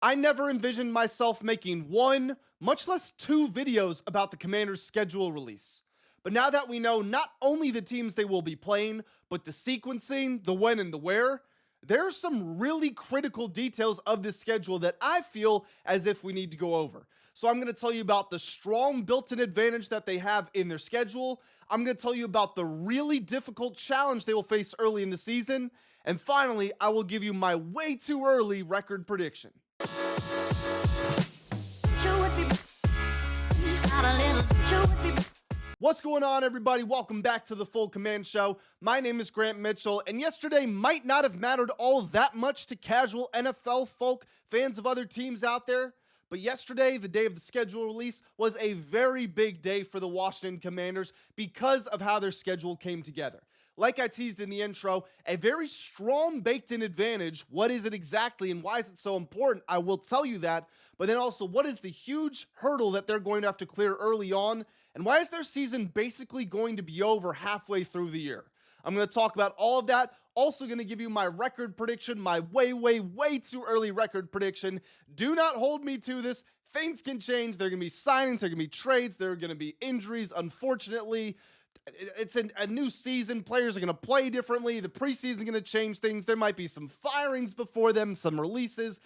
I never envisioned myself making one, much less two videos about the Commanders' schedule release. But now that we know not only the teams they will be playing, but the sequencing, the when and the where, there are some really critical details of this schedule that I feel as if we need to go over. So I'm going to tell you about the strong built-in advantage that they have in their schedule. I'm going to tell you about the really difficult challenge they will face early in the season. And finally, I will give you my way too early record prediction. What's going on, everybody? Welcome back to the Full Command Show. My name is Grant Mitchell, and yesterday might not have mattered all that much to casual NFL folk, fans of other teams out there, but yesterday, the day of the schedule release, was a very big day for the Washington Commanders because of how their schedule came together. Like I teased in the intro, a very strong baked-in advantage. What is it exactly and why is it so important? I will tell you that. But then also, what is the huge hurdle that they're going to have to clear early on? And why is their season basically going to be over halfway through the year? I'm going to talk about all of that. Also going to give you my record prediction, my way too early record prediction. Do not hold me to this. Things can change. There are going to be signings. There are going to be trades. There are going to be injuries, unfortunately. It's a new season. Players are going to play differently. The preseason is going to change things. There might be some firings before them, some releases.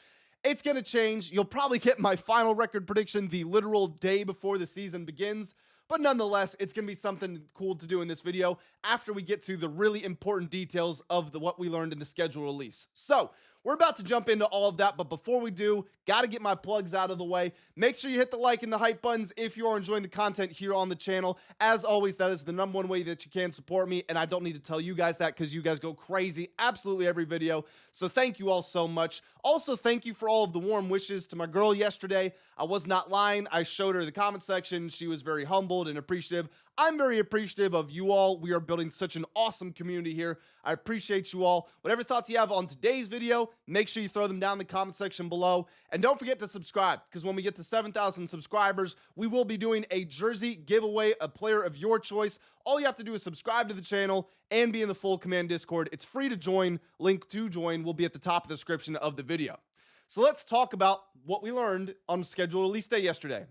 It's going to change. You'll probably get my final record prediction the literal day before the season begins. But nonetheless, it's going to be something cool to do in this video after we get to the really important details of what we learned in the schedule release. So we're about to jump into all of that, but before we do, got to get my plugs out of the way. Make sure you hit the like and the hype buttons if you are enjoying the content here on the channel. As always, that is the #1 way that you can support me, and I don't need to tell you guys that because you guys go crazy absolutely every video. So thank you all so much. Also, thank you for all of the warm wishes to my girl yesterday. I was not lying. I showed her the comment section. She was very humbled and appreciative. I'm very appreciative of you all. We are building such an awesome community here. I appreciate you all. Whatever thoughts you have on today's video, make sure you throw them down in the comment section below. And don't forget to subscribe, because when we get to 7,000 subscribers, we will be doing a jersey giveaway, a player of your choice. All you have to do is subscribe to the channel and be in the Full Command Discord. It's free to join. Link to join will be at the top of the description of the video. So let's talk about what we learned on schedule release day yesterday.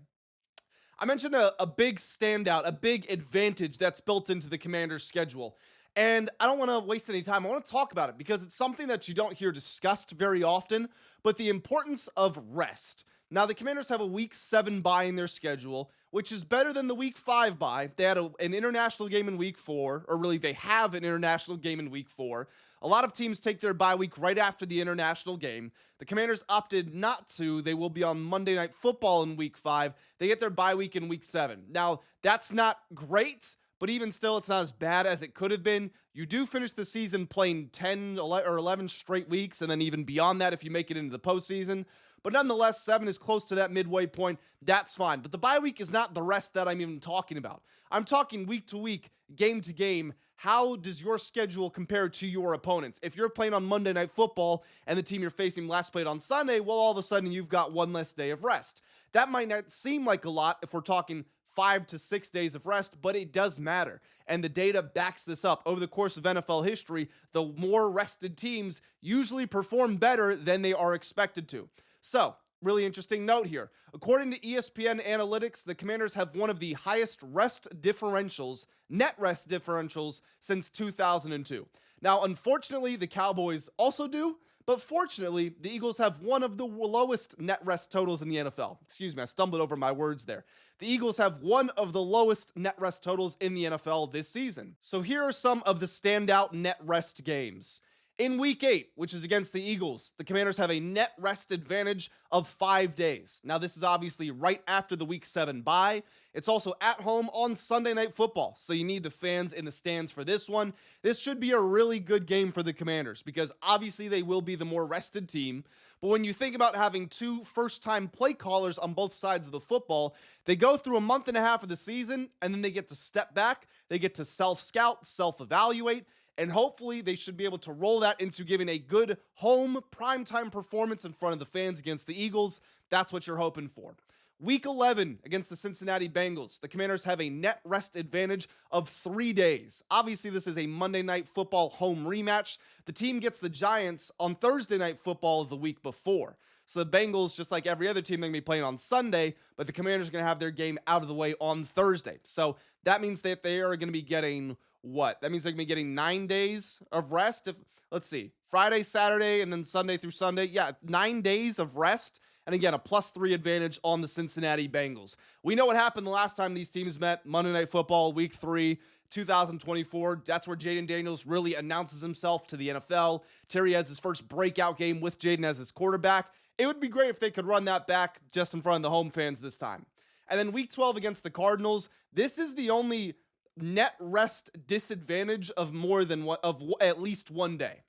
I mentioned a big standout, a big advantage that's built into the Commanders' schedule. And I don't want to waste any time. I want to talk about it because it's something that you don't hear discussed very often, but the importance of rest. Now, the Commanders have a Week 7 bye in their schedule, which is better than the Week 5 bye. They had an international game in Week 4, or really they have an international game in Week 4. A lot of teams take their bye week right after the international game. The Commanders opted not to. They will be on Monday Night Football in Week 5. They get their bye week in Week 7. Now, that's not great, but even still, it's not as bad as it could have been. You do finish the season playing 10 or 11 straight weeks, and then even beyond that if you make it into the postseason. But nonetheless, 7 is close to that midway point. That's fine. But the bye week is not the rest that I'm even talking about. I'm talking week to week, game to game. How does your schedule compare to your opponents? If you're playing on Monday Night Football and the team you're facing last played on Sunday, well, all of a sudden you've got one less day of rest. That might not seem like a lot if we're talking 5 to 6 days of rest, but it does matter. And the data backs this up. Over the course of NFL history, the more rested teams usually perform better than they are expected to. So, really interesting note here. According to ESPN Analytics, the Commanders have one of the highest rest differentials, net rest differentials, since 2002. Now, unfortunately, the Cowboys also do, but fortunately, the Eagles have one of the lowest net rest totals in the NFL. Excuse me, I stumbled over my words there. The Eagles have one of the lowest net rest totals in the NFL this season. So here are some of the standout net rest games. In Week 8, which is against the Eagles, the Commanders have a net rest advantage of 5 days. Now, this is obviously right after the Week 7 bye. It's also at home on Sunday Night Football, so you need the fans in the stands for this one. This should be a really good game for the Commanders because obviously they will be the more rested team. But when you think about having two first-time play callers on both sides of the football, they go through a month and a half of the season, and then they get to step back, they get to self-scout, self-evaluate, and hopefully they should be able to roll that into giving a good home primetime performance in front of the fans against the Eagles. That's what you're hoping for. Week 11 against the Cincinnati Bengals, the Commanders have a net rest advantage of 3 days. Obviously, this is a Monday Night Football home rematch. The team gets the Giants on Thursday Night Football the week before. So the Bengals, just like every other team, they're going to be playing on Sunday, but the Commanders are going to have their game out of the way on Thursday. So that means that they are going to be getting what? That means they're going to be getting 9 days of rest. Let's see, Friday, Saturday, and then Sunday through Sunday. Yeah, 9 days of rest. And again, a +3 advantage on the Cincinnati Bengals. We know what happened the last time these teams met, Monday Night Football, Week 3, 2024. That's where Jaden Daniels really announces himself to the NFL. Terry has his first breakout game with Jaden as his quarterback. It would be great if they could run that back just in front of the home fans this time. And then Week 12 against the Cardinals. This is the only net rest disadvantage of at least 1 day.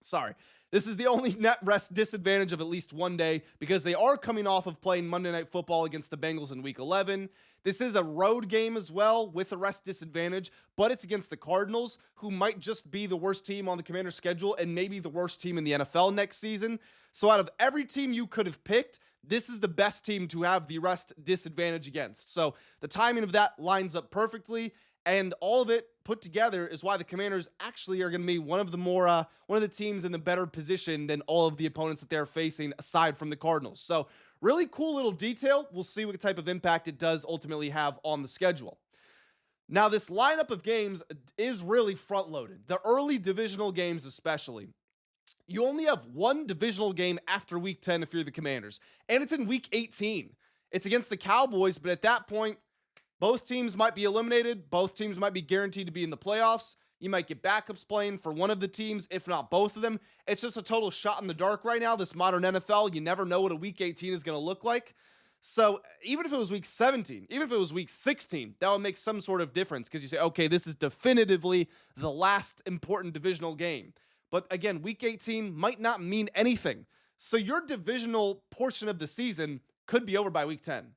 Sorry. This is the only net rest disadvantage of at least 1 day because they are coming off of playing Monday Night Football against the Bengals in Week 11. This is a road game as well with a rest disadvantage, but it's against the Cardinals, who might just be the worst team on the Commanders' schedule and maybe the worst team in the NFL next season. So out of every team you could have picked, this is the best team to have the rest disadvantage against. So the timing of that lines up perfectly. And all of it put together is why the Commanders actually are going to be one of the teams in the better position than all of the opponents that they're facing aside from the Cardinals. So really cool little detail. We'll see what type of impact it does ultimately have on the schedule. Now, this lineup of games is really front-loaded. The early divisional games especially. You only have one divisional game after Week 10 if you're the Commanders, and it's in Week 18. It's against the Cowboys, but at that point, both teams might be eliminated. Both teams might be guaranteed to be in the playoffs. You might get backups playing for one of the teams, if not both of them. It's just a total shot in the dark right now. This modern NFL, you never know what a Week 18 is going to look like. So even if it was Week 17, even if it was Week 16, that would make some sort of difference because you say, okay, this is definitively the last important divisional game. But again, Week 18 might not mean anything. So your divisional portion of the season could be over by Week 10.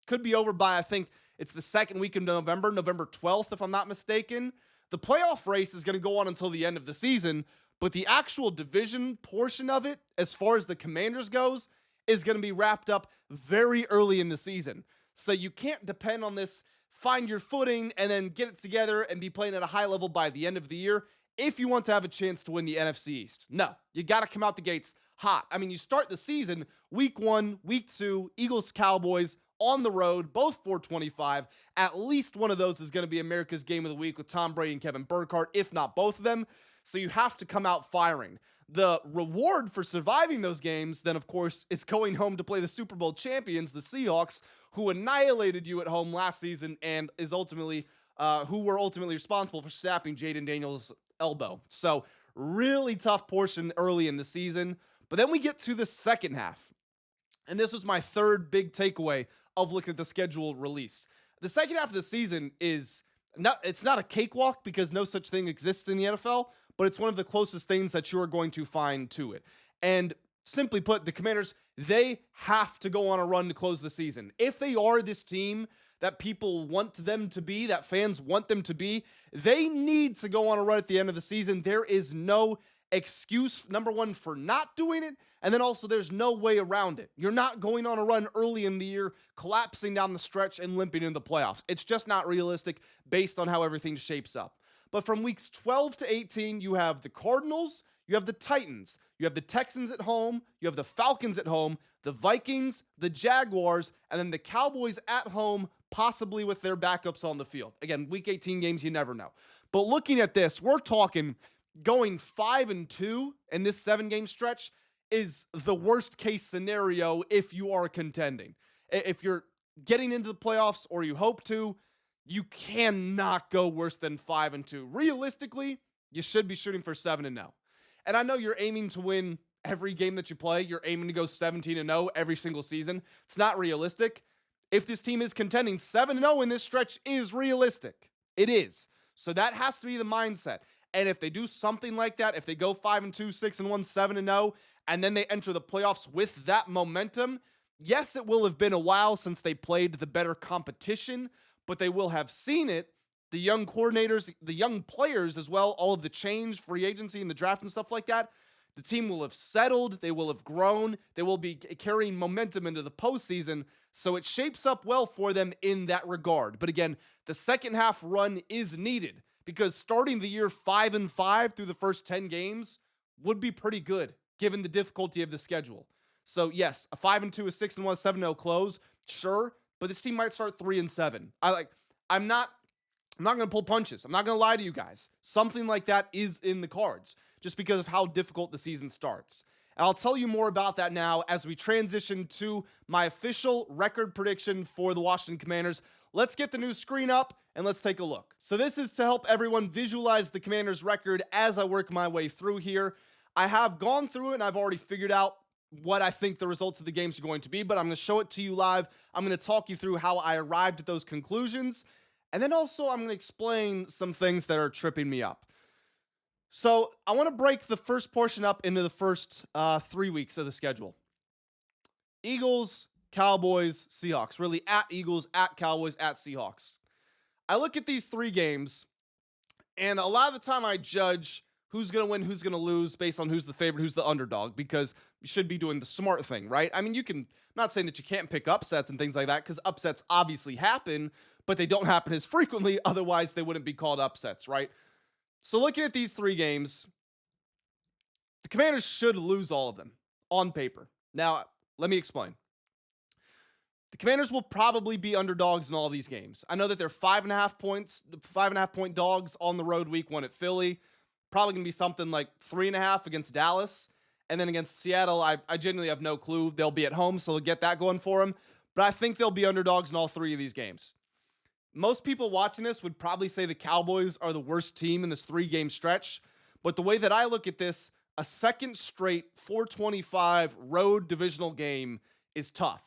Could be over by, I think, it's the second week of November 12th, if I'm not mistaken. The playoff race is going to go on until the end of the season, but the actual division portion of it, as far as the Commanders goes, is going to be wrapped up very early in the season. So you can't depend on this, find your footing, and then get it together and be playing at a high level by the end of the year if you want to have a chance to win the NFC East. No, you got to come out the gates hot. I mean, you start the season, Week 1, Week 2, Eagles, Cowboys, on the road, both 425. At least one of those is going to be America's Game of the Week with Tom Brady and Kevin Burkhardt, if not both of them. So you have to come out firing. The reward for surviving those games, then, of course, is going home to play the Super Bowl champions, the Seahawks, who annihilated you at home last season and is ultimately, who were ultimately responsible for snapping Jaden Daniels' elbow. So really tough portion early in the season. But then we get to the second half. And this was my third big takeaway of looking at the schedule release. The second half of the season it's not a cakewalk because no such thing exists in the NFL, but it's one of the closest things that you are going to find to it. And simply put, the Commanders, they have to go on a run to close the season. If they are this team that people want them to be, that fans want them to be, they need to go on a run at the end of the season. There is no excuse, number one, for not doing it, and then also there's no way around it. You're not going on a run early in the year, collapsing down the stretch and limping into the playoffs. It's just not realistic based on how everything shapes up. But from weeks 12 to 18, you have the Cardinals, you have the Titans, you have the Texans at home, you have the Falcons at home, the Vikings, the Jaguars, and then the Cowboys at home, possibly with their backups on the field. Again, week 18 games, you never know. But looking at this, we're talking going 5-2 in this 7-game stretch is the worst case scenario if you are contending. If you're getting into the playoffs or you hope to, you cannot go worse than 5-2. Realistically, you should be shooting for 7-0. And I know you're aiming to win every game that you play. You're aiming to go 17-0 every single season. It's not realistic. If this team is contending, 7-0 in this stretch is realistic. It is. So that has to be the mindset. And if they do something like that, if they go 5-2, 6-1, 7-0, and then they enter the playoffs with that momentum, yes, it will have been a while since they played the better competition, but they will have seen it. The young coordinators, the young players as well, all of the change, free agency and the draft and stuff like that, the team will have settled, they will have grown, they will be carrying momentum into the postseason, so it shapes up well for them in that regard. But again, the second half run is needed because starting the year 5-5 through the first 10 games would be pretty good given the difficulty of the schedule. So yes, a 5-2, a 6-1, 7-0 close, sure, but this team might start 3-7. I'm not going to pull punches. I'm not going to lie to you guys. Something like that is in the cards just because of how difficult the season starts. And I'll tell you more about that now as we transition to my official record prediction for the Washington Commanders. Let's get the new screen up and let's take a look. So this is to help everyone visualize the Commanders' record as I work my way through here. I have gone through it and I've already figured out what I think the results of the games are going to be, but I'm going to show it to you live. I'm going to talk you through how I arrived at those conclusions. And then also I'm going to explain some things that are tripping me up. So I want to break the first portion up into the first 3 weeks of the schedule. Eagles, Cowboys, Seahawks. Really at Eagles, at Cowboys, at Seahawks. I look at these 3 games, and a lot of the time I judge who's going to win, who's going to lose based on who's the favorite, who's the underdog, because you should be doing the smart thing, right? I mean, I'm not saying that you can't pick upsets and things like that, because upsets obviously happen, but they don't happen as frequently. Otherwise, they wouldn't be called upsets, right? So looking at these 3 games, the Commanders should lose all of them on paper. Now, let me explain. The Commanders will probably be underdogs in all of these games. I know that they're 5.5 point dogs on the road week 1 at Philly. Probably going to be something like 3.5 against Dallas. And then against Seattle, I genuinely have no clue. They'll be at home, so they'll get that going for them. But I think they'll be underdogs in all 3 of these games. Most people watching this would probably say the Cowboys are the worst team in this 3-game stretch. But the way that I look at this, a second straight 425 road divisional game is tough.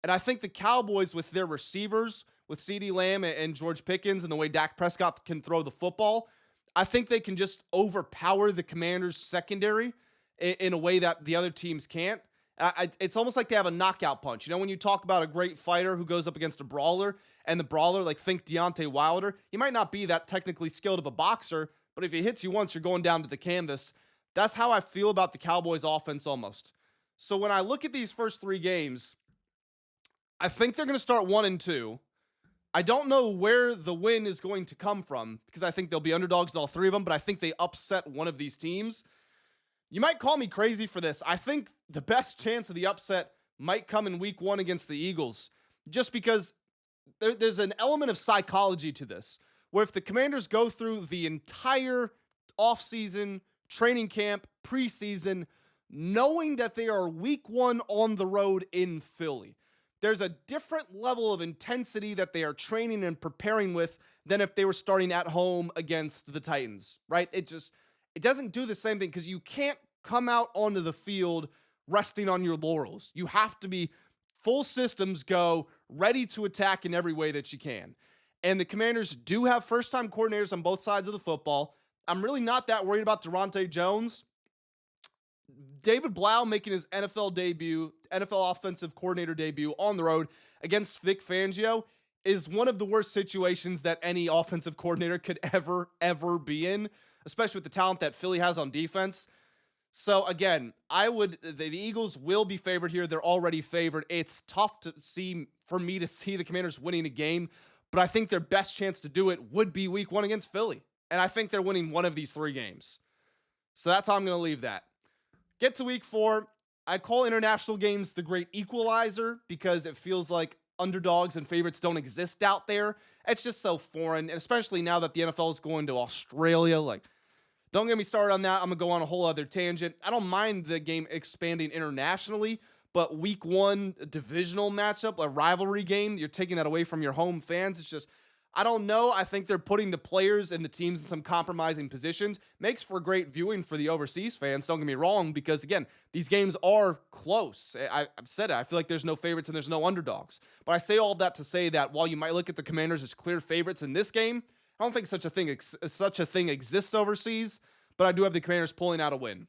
And I think the Cowboys, with their receivers, with CeeDee Lamb and George Pickens, and the way Dak Prescott can throw the football, I think they can just overpower the Commanders' secondary in a way that the other teams can't. It's almost like they have a knockout punch. You know, when you talk about a great fighter who goes up against a brawler, and the brawler, like think Deontay Wilder, he might not be that technically skilled of a boxer, but if he hits you once, you're going down to the canvas. That's how I feel about the Cowboys offense almost. So when I look at these first 3 games, I think they're going to start 1-2. I don't know where the win is going to come from because I think they'll be underdogs in all 3 of them, but I think they upset one of these teams. You might call me crazy for this. I think the best chance of the upset might come in week 1 against the Eagles, just because there's an element of psychology to this, where if the Commanders go through the entire offseason, training camp, preseason, knowing that they are week 1 on the road in Philly, there's a different level of intensity that they are training and preparing with than if they were starting at home against the Titans, right? It doesn't do the same thing because you can't come out onto the field resting on your laurels. You have to be full systems go, ready to attack in every way that you can. And the Commanders do have first-time coordinators on both sides of the football. I'm really not that worried about Durante Jones. David Blau making his NFL offensive coordinator debut on the road against Vic Fangio is one of the worst situations that any offensive coordinator could ever be in, especially with the talent that Philly has on defense. So again, the Eagles will be favored here. They're already favored. It's tough for me to see the Commanders winning a game, but I think their best chance to do it would be week 1 against Philly. And I think they're winning one of these 3 games. So that's how I'm going to leave that. Get to week 4. I call international games the great equalizer because it feels like underdogs and favorites don't exist out there. It's just so foreign, and especially now that the NFL is going to Australia. Don't get me started on that. I'm going to go on a whole other tangent. I don't mind the game expanding internationally, but week 1 divisional matchup, a rivalry game, you're taking that away from your home fans. It's just, I don't know. I think they're putting the players and the teams in some compromising positions. Makes for great viewing for the overseas fans, don't get me wrong, because again, these games are close. I've said it. I feel like there's no favorites and there's no underdogs. But I say all of that to say that while you might look at the Commanders as clear favorites in this game, I don't think such a thing exists overseas, but I do have the Commanders pulling out a win.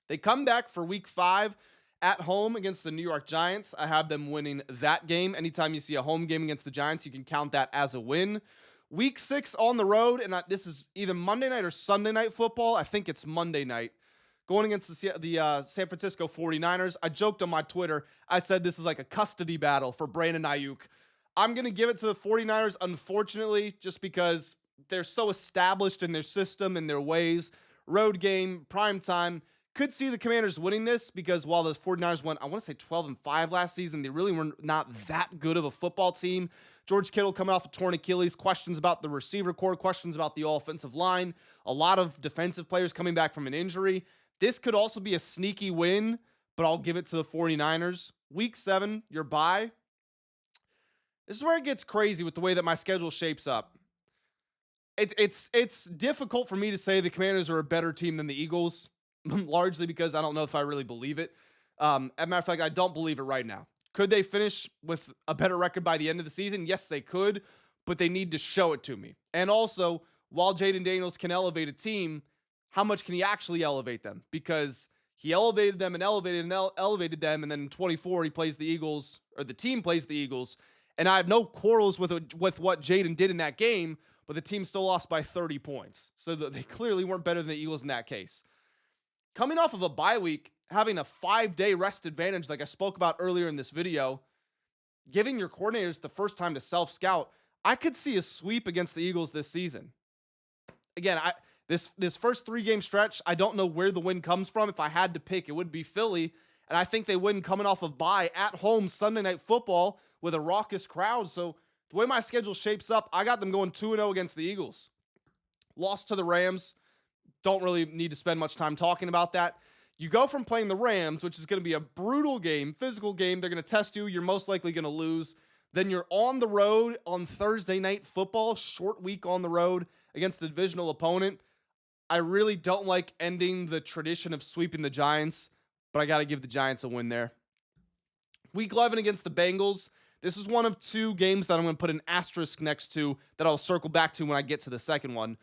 They come back for week 5 at home against the New York Giants. I have them winning that game. Anytime you see a home game against the Giants, you can count that as a win. Week 6 on the road, and this is either Monday night or Sunday night football. I think it's Monday night. Going against the San Francisco 49ers. I joked on my Twitter. I said this is like a custody battle for Brandon Ayuk. I'm going to give it to the 49ers, unfortunately, just because they're so established in their system and their ways. Road game, prime time. Could see the Commanders winning this because while the 49ers went, I want to say 12-5 last season, they really were not that good of a football team. George Kittle coming off a torn Achilles, questions about the receiver core, questions about the offensive line, a lot of defensive players coming back from an injury. This could also be a sneaky win, but I'll give it to the 49ers. Week 7, your bye. This is where it gets crazy with the way that my schedule shapes up. It's difficult for me to say the Commanders are a better team than the Eagles, largely because I don't know if I really believe it. As a matter of fact, I don't believe it right now. Could they finish with a better record by the end of the season? Yes, they could, but they need to show it to me. And also, while Jaden Daniels can elevate a team, how much can he actually elevate them? Because he elevated them and elevated them, and then in 24 he plays the Eagles, or the team plays the Eagles. And I have no quarrels with what Jaden did in that game, but the team still lost by 30 points. So they clearly weren't better than the Eagles in that case. Coming off of a bye week, having a 5-day rest advantage like I spoke about earlier in this video, giving your coordinators the first time to self-scout, I could see a sweep against the Eagles this season. Again, this first 3-game stretch, I don't know where the win comes from. If I had to pick, it would be Philly, and I think they win coming off of bye at home Sunday Night Football with a raucous crowd. So the way my schedule shapes up, I got them going 2-0 against the Eagles. Lost to the Rams. Don't really need to spend much time talking about that. You go from playing the Rams, which is going to be a brutal game, physical game. They're going to test you. You're most likely going to lose. Then you're on the road on Thursday Night Football, short week on the road against a divisional opponent. I really don't like ending the tradition of sweeping the Giants, but I got to give the Giants a win there. Week 11 against the Bengals. This is one of 2 games that I'm going to put an asterisk next to that I'll circle back to when I get to the second one.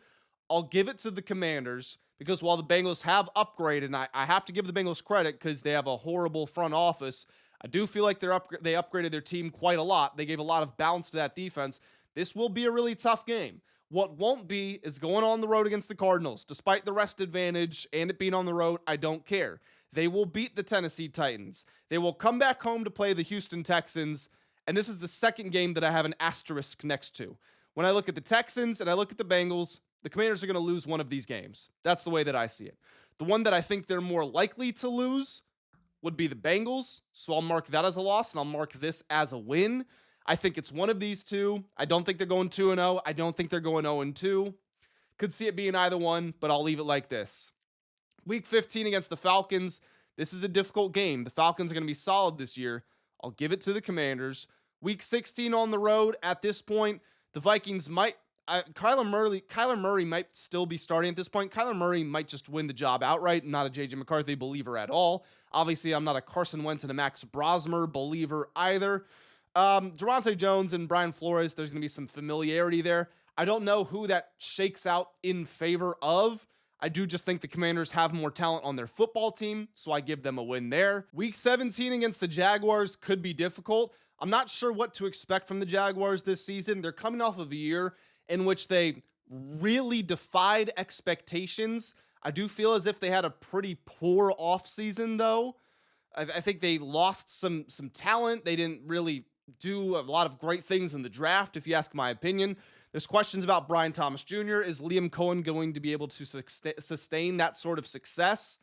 I'll give it to the Commanders because while the Bengals have upgraded, and I have to give the Bengals credit because they have a horrible front office, I do feel like they upgraded their team quite a lot. They gave a lot of balance to that defense. This will be a really tough game. What won't be is going on the road against the Cardinals. Despite the rest advantage and it being on the road, I don't care. They will beat the Tennessee Titans. They will come back home to play the Houston Texans. And this is the second game that I have an asterisk next to. When I look at the Texans and I look at the Bengals, the Commanders are going to lose one of these games. That's the way that I see it. The one that I think they're more likely to lose would be the Bengals. So I'll mark that as a loss, and I'll mark this as a win. I think it's one of these 2. I don't think they're going 2-0. I don't think they're going 0-2. Could see it being either one, but I'll leave it like this. Week 15 against the Falcons. This is a difficult game. The Falcons are going to be solid this year. I'll give it to the Commanders. Week 16 on the road. At this point, the Vikings might... Kyler Murray might still be starting at this point. Kyler Murray might just win the job outright. I'm not a J.J. McCarthy believer at all. Obviously, I'm not a Carson Wentz and a Max Brosmer believer either. Durante Jones and Brian Flores, there's going to be some familiarity there. I don't know who that shakes out in favor of. I do just think the Commanders have more talent on their football team, so I give them a win there. Week 17 against the Jaguars could be difficult. I'm not sure what to expect from the Jaguars this season. They're coming off of a year in which they really defied expectations. I do feel as if they had a pretty poor offseason, though. I think they lost some talent. They didn't really do a lot of great things in the draft, if you ask my opinion. There's questions about Brian Thomas Jr. Is Liam Cohen going to be able to sustain that sort of success?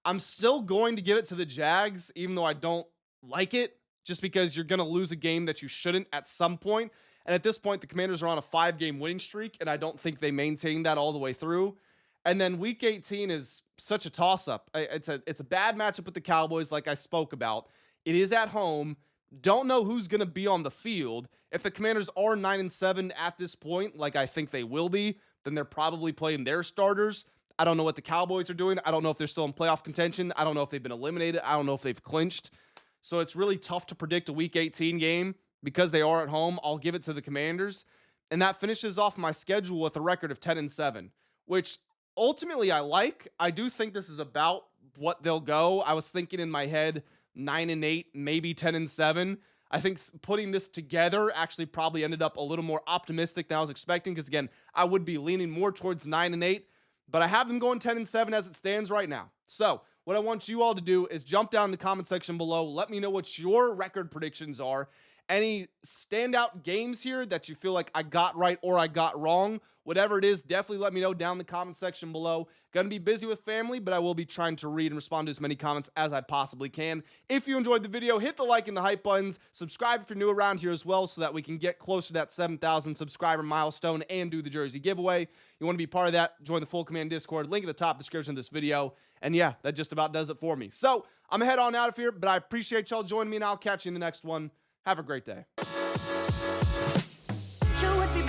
I'm still going to give it to the Jags, even though I don't like it, just because you're going to lose a game that you shouldn't at some point. And at this point, the Commanders are on a 5-game winning streak, and I don't think they maintain that all the way through. And then Week 18 is such a toss-up. It's a bad matchup with the Cowboys, like I spoke about. It is at home. Don't know who's going to be on the field. If the Commanders are 9-7 at this point, like I think they will be, then they're probably playing their starters. I don't know what the Cowboys are doing. I don't know if they're still in playoff contention. I don't know if they've been eliminated. I don't know if they've clinched. So it's really tough to predict a Week 18 game. Because they are at home, I'll give it to the Commanders. And that finishes off my schedule with a record of 10-7, which ultimately I like. I do think this is about what they'll go. I was thinking in my head 9-8, maybe 10-7. I think putting this together actually probably ended up a little more optimistic than I was expecting. Because again, I would be leaning more towards 9-8, but I have them going 10-7 as it stands right now. So what I want you all to do is jump down in the comment section below. Let me know what your record predictions are. Any standout games here that you feel like I got right or I got wrong, whatever it is, definitely let me know down in the comment section below. Gonna be busy with family, but I will be trying to read and respond to as many comments as I possibly can. If you enjoyed the video, hit the like and the hype buttons. Subscribe if you're new around here as well, so that we can get closer to that 7,000 subscriber milestone and do the jersey giveaway. You want to be part of that, join the Full Command Discord, link at the top description of this video. And yeah, that just about does it for me. So I'm gonna head on out of here, but I appreciate y'all joining me, and I'll catch you in the next one. Have a great day. Chew with me.